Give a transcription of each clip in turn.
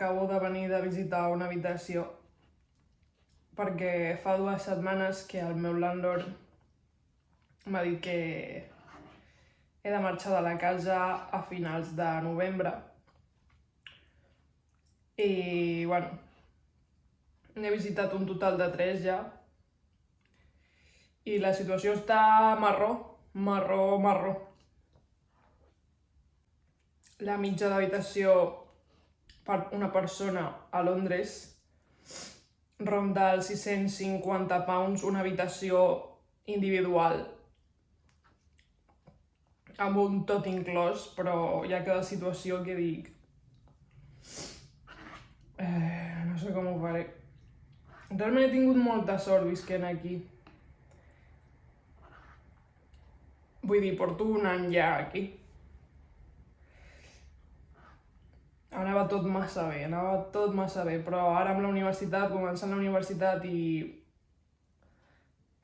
acabo de venir de visitar una habitació perquè fa 2 setmanes que el meu landlord m'ha dit que he de marxar de la casa a finals de novembre. I, bueno, n'he visitat un total de 3 ja. I la situació està marró. La mitja d'habitació per una persona a Londres ronda els 650 pounds una habitació individual amb un tot inclòs, però hi ha cada situació que dic no sé com ho faré. Realment he tingut molta sort visquent aquí. Vull dir, porto un any ja aquí. Anava tot massa bé, però ara amb la universitat, començant la universitat i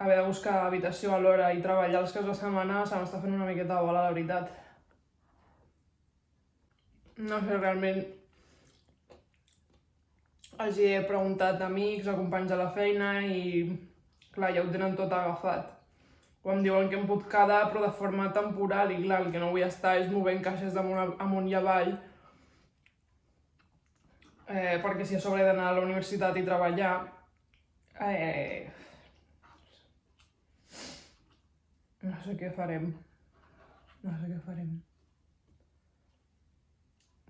haver de buscar habitació a l'hora i treballar els caps de setmana se m'està fent una miqueta bola, la veritat. No sé, realment els he preguntat a amics, a companys de la feina i clar, ja ho tenen tot agafat. O em diuen que em puc quedar però de forma temporal i clar, el que no vull estar és movent caixes amunt i avall perquè si a sobre he d'anar a la universitat i treballar no sé què farem.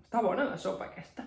Està bona la sopa aquesta.